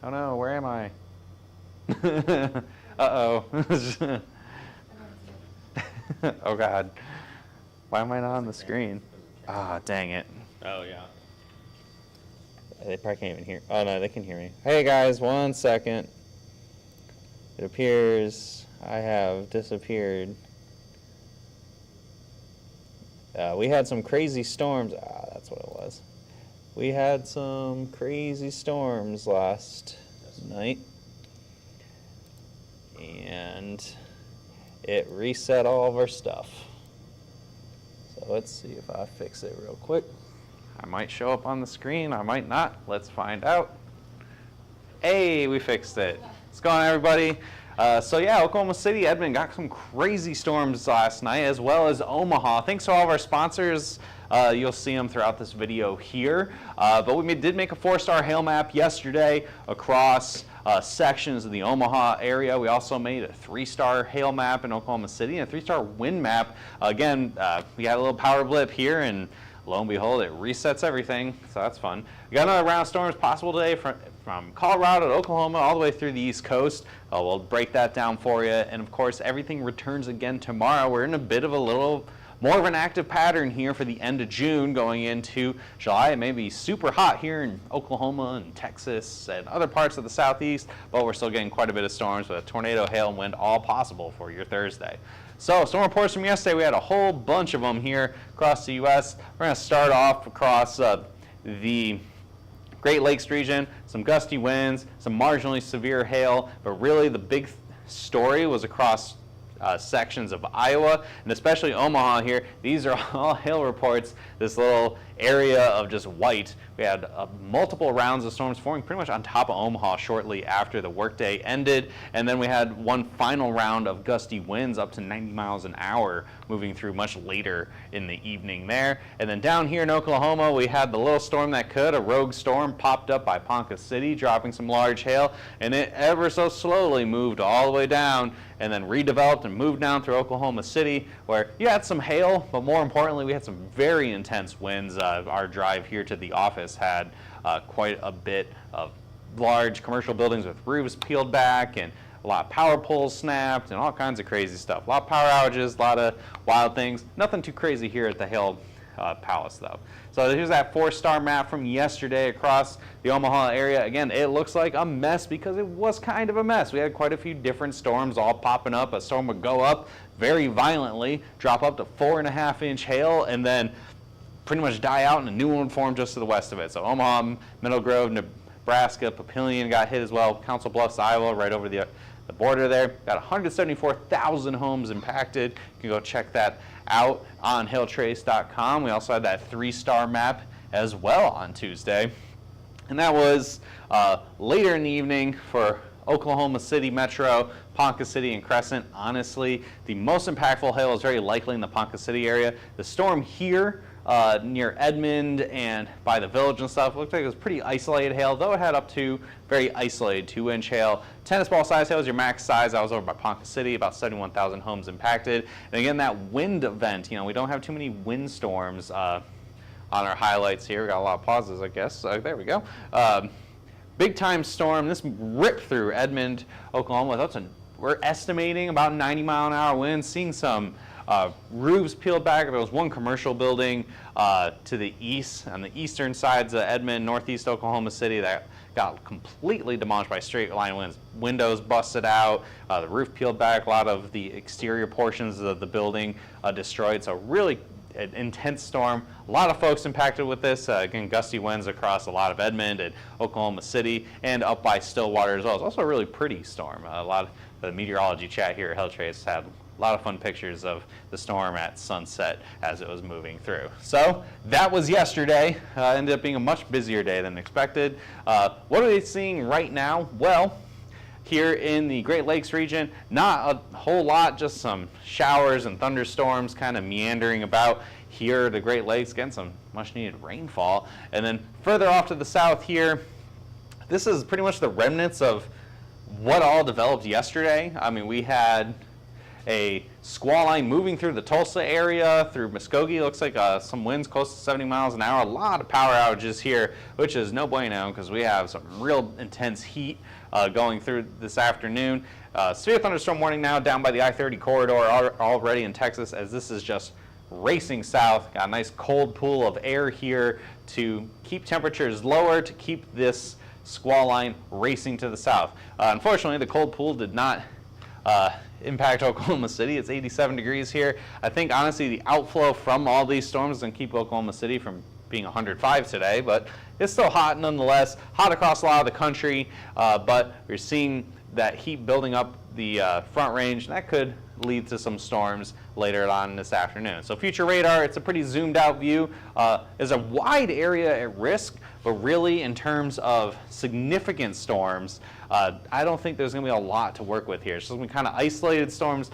Oh no, where am I? Uh-oh. Oh God. Why am I not on the screen? Ah, dang it. Oh, yeah. They probably can't even hear. Oh no, they can hear me. Hey guys, 1 second. It appears I have disappeared. We had some crazy storms. Ah, that's what it was. We had some crazy storms last night. And it reset all of our stuff. So let's see if I fix it real quick. I might show up on the screen, I might not. Let's find out. Hey, we fixed it. What's going on, everybody? So yeah, Oklahoma City, Edmond got some crazy storms last night, as well as Omaha. Thanks to all of our sponsors. You'll see them throughout this video here. But we did make a 4-star hail map yesterday across sections of the Omaha area. We also made a 3-star hail map in Oklahoma City and a 3-star wind map. Again, we got a little power blip here, and lo and behold, it resets everything, so that's fun. We got another round of storms possible today from Colorado to Oklahoma all the way through the East Coast. We'll break that down for you, and of course, everything returns again tomorrow. We're in a bit of a little more of an active pattern here for the end of June going into July. It may be super hot here in Oklahoma and Texas and other parts of the southeast, but we're still getting quite a bit of storms with tornado, hail, and wind all possible for your Thursday. So, storm reports from yesterday, we had a whole bunch of them here across the U.S. We're going to start off across the Great Lakes region, some gusty winds, some marginally severe hail, but really the big story was across sections of Iowa, and especially Omaha here. These are all hail reports, this little area of just white. We had multiple rounds of storms forming pretty much on top of Omaha shortly after the workday ended, and then we had one final round of gusty winds up to 90 miles an hour moving through much later in the evening there. And then down here in Oklahoma, we had the little storm that could, a rogue storm popped up by Ponca City, dropping some large hail, and it ever so slowly moved all the way down and then redeveloped and moved down through Oklahoma City, where you had some hail, but more importantly, we had some very intense winds. Our drive here to the office had quite a bit of large commercial buildings with roofs peeled back, and a lot of power poles snapped, and all kinds of crazy stuff. A lot of power outages, a lot of wild things. Nothing too crazy here at the Hail Palace, though. So here's that 4-star map from yesterday across the Omaha area. Again, it looks like a mess because it was kind of a mess. We had quite a few different storms all popping up. A storm would go up very violently, drop up to 4.5-inch hail, and then pretty much die out, and a new one formed just to the west of it. So Omaha, Middle Grove, Nebraska, Papillion got hit as well. Council Bluffs, Iowa, right over the border there. Got 174,000 homes impacted. You can go check that out on hailtrace.com. We also had that 3-star map as well on Tuesday. And that was later in the evening for Oklahoma City Metro, Ponca City, and Crescent. Honestly, the most impactful hail is very likely in the Ponca City area. The storm here near Edmond and by the village and stuff looked like it was pretty isolated hail, though it had up to very isolated 2-inch hail. Tennis ball size hail is your max size. I was over by Ponca City, about 71,000 homes impacted. And again, that wind event, we don't have too many wind storms on our highlights here. We got a lot of pauses, I guess. There we go. Big time storm. This ripped through Edmond, Oklahoma. We're estimating about 90-mile-an-hour winds, seeing some roofs peeled back. There was one commercial building to the east, on the eastern sides of Edmond, northeast Oklahoma City, that got completely demolished by straight line winds. Windows busted out, the roof peeled back, a lot of the exterior portions of the building destroyed. So really an intense storm. A lot of folks impacted with this. Again, gusty winds across a lot of Edmond and Oklahoma City and up by Stillwater as well. It's also a really pretty storm. A lot of the meteorology chat here at Hail Trace had a lot of fun pictures of the storm at sunset as it was moving through. So that was yesterday. Ended up being a much busier day than expected. What are they seeing right now? Well, here in the Great Lakes region, not a whole lot, just some showers and thunderstorms kind of meandering about here at the Great Lakes, getting some much needed rainfall. And then further off to the south here, this is pretty much the remnants of what all developed yesterday. I mean, we had a squall line moving through the Tulsa area, through Muskogee. Looks like some winds close to 70 miles an hour. A lot of power outages here, which is no bueno because we have some real intense heat going through this afternoon. Severe thunderstorm warning now down by the I-30 corridor already in Texas, as this is just racing south. Got a nice cold pool of air here to keep temperatures lower, to keep this squall line racing to the south. Unfortunately, the cold pool did not impact Oklahoma City. It's 87 degrees here. I think honestly the outflow from all these storms is going to keep Oklahoma City from being 105 today, but it's still hot nonetheless. Hot across a lot of the country, but we're seeing that heat building up the Front Range, and that could lead to some storms later on this afternoon. So future radar, it's a pretty zoomed out view. There's a wide area at risk, but really in terms of significant storms, I don't think there's going to be a lot to work with here. It's just going to be kind of isolated storms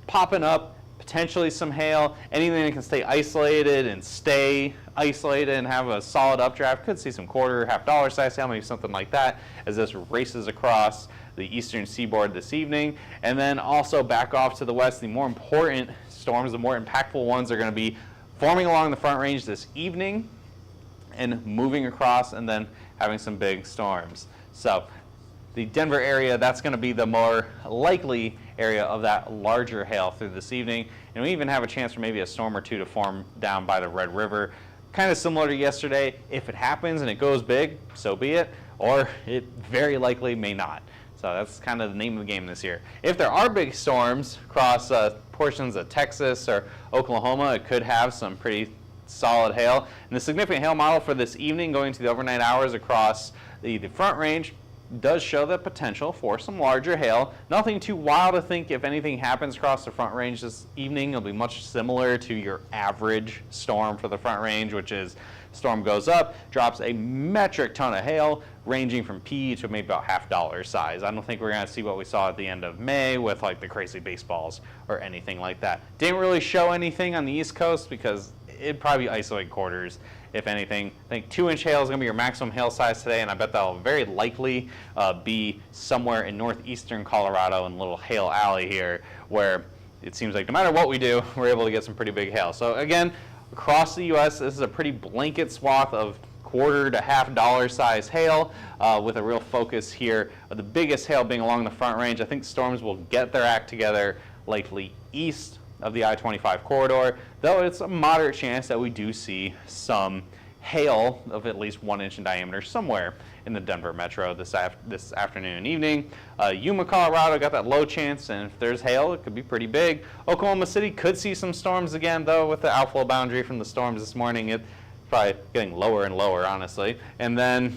popping up, potentially some hail, anything that can stay isolated and stay isolated and have a solid updraft. Could see some quarter, $half size hail, maybe something like that as this races across the eastern seaboard this evening. And then also back off to the west, the more important storms, the more impactful ones are going to be forming along the Front Range this evening and moving across and then having some big storms. So the Denver area, that's going to be the more likely area of that larger hail through this evening. And we even have a chance for maybe a storm or two to form down by the Red River. Kind of similar to yesterday. If it happens and it goes big, so be it. Or it very likely may not. So that's kind of the name of the game this year. If there are big storms across portions of Texas or Oklahoma, it could have some pretty solid hail. And the significant hail model for this evening going to the overnight hours across the Front Range does show the potential for some larger hail. Nothing too wild to think if anything happens across the Front Range this evening. It'll be much similar to your average storm for the Front Range, which is storm goes up, drops a metric ton of hail, ranging from P to maybe about $half size. I don't think we're going to see what we saw at the end of May with like the crazy baseballs or anything like that. Didn't really show anything on the East Coast because it'd probably be isolated quarters, if anything. I think 2-inch hail is going to be your maximum hail size today, and I bet that'll very likely be somewhere in northeastern Colorado in Little Hail Alley here, where it seems like no matter what we do, we're able to get some pretty big hail. So again, across the U.S., this is a pretty blanket swath of quarter to $half size hail with a real focus here of the biggest hail being along the Front Range. I think storms will get their act together likely east of the I-25 corridor, though it's a moderate chance that we do see some hail of at least 1 inch in diameter somewhere in the Denver metro this afternoon and evening. Yuma, Colorado got that low chance, and if there's hail, it could be pretty big. Oklahoma City could see some storms again, though, with the outflow boundary from the storms this morning. It's probably getting lower and lower, honestly. And then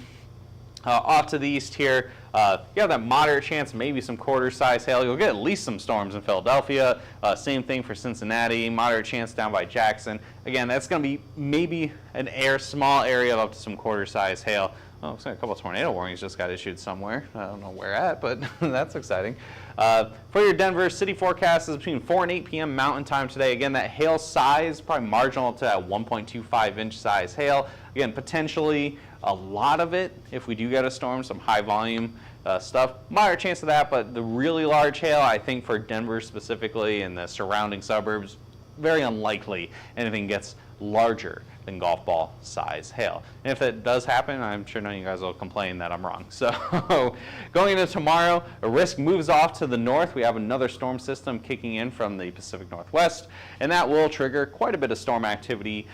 off to the east here, you have that moderate chance, maybe some quarter-size hail. You'll get at least some storms in Philadelphia. Same thing for Cincinnati. Moderate chance down by Jackson. Again, that's going to be maybe an small area of up to some quarter-size hail. Oh, looks like a couple of tornado warnings just got issued somewhere. I don't know where at, but that's exciting. For your Denver city forecast is between 4 and 8 p.m. Mountain Time today. Again, that hail size probably marginal to that 1.25 inch size hail. Again, potentially a lot of it if we do get a storm, some high volume stuff. Moderate chance of that, but the really large hail, I think for Denver specifically and the surrounding suburbs, very unlikely anything gets larger than golf ball size hail. And if it does happen, I'm sure none of you guys will complain that I'm wrong. So going into tomorrow, a risk moves off to the north. We have another storm system kicking in from the Pacific Northwest, and that will trigger quite a bit of storm activity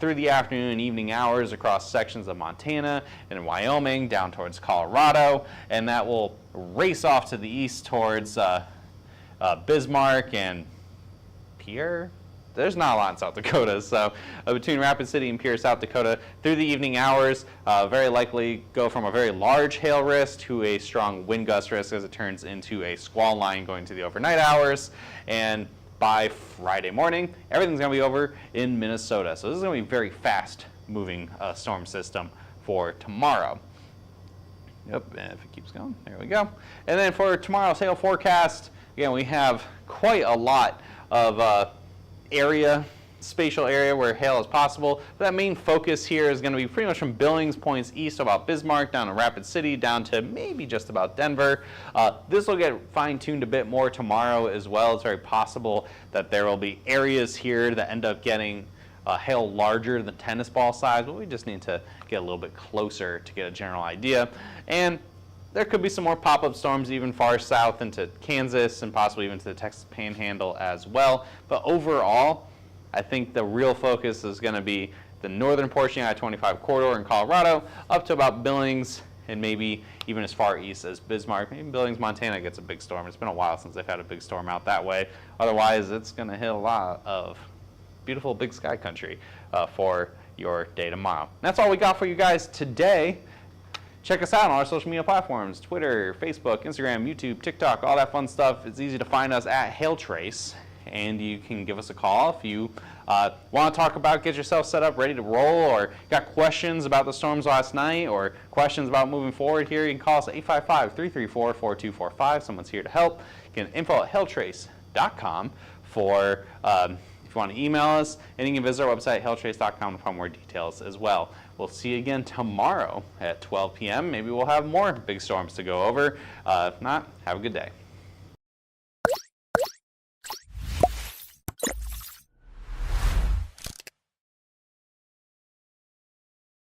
through the afternoon and evening hours across sections of Montana and Wyoming down towards Colorado, and that will race off to the east towards Bismarck and Pierre. There's not a lot in South Dakota, so between Rapid City and Pierre, South Dakota, through the evening hours, very likely go from a very large hail risk to a strong wind gust risk as it turns into a squall line going to the overnight hours. And by Friday morning. Everything's going to be over in Minnesota. So this is going to be a very fast moving storm system for tomorrow. Yep, and if it keeps going, there we go. And then for tomorrow's hail forecast, again, we have quite a lot of spatial area where hail is possible. But that main focus here is going to be pretty much from Billings points east about Bismarck, down to Rapid City, down to maybe just about Denver. This will get fine-tuned a bit more tomorrow as well. It's very possible that there will be areas here that end up getting hail larger than tennis ball size, but we just need to get a little bit closer to get a general idea. And there could be some more pop-up storms even far south into Kansas and possibly even to the Texas Panhandle as well. But overall, I think the real focus is going to be the northern portion of the I-25 corridor in Colorado up to about Billings and maybe even as far east as Bismarck. Maybe Billings, Montana gets a big storm. It's been a while since they've had a big storm out that way. Otherwise, it's going to hit a lot of beautiful big sky country for your day tomorrow. And that's all we got for you guys today. Check us out on our social media platforms, Twitter, Facebook, Instagram, YouTube, TikTok, all that fun stuff. It's easy to find us at Hailtrace. And you can give us a call if you want to talk about, get yourself set up, ready to roll, or got questions about the storms last night, or questions about moving forward here. You can call us at 855-334-4245. Someone's here to help. You can info@hailtrace.com for if you want to email us, and you can visit our website, hailtrace.com, to find more details as well. We'll see you again tomorrow at 12 p.m. Maybe we'll have more big storms to go over. If not, have a good day.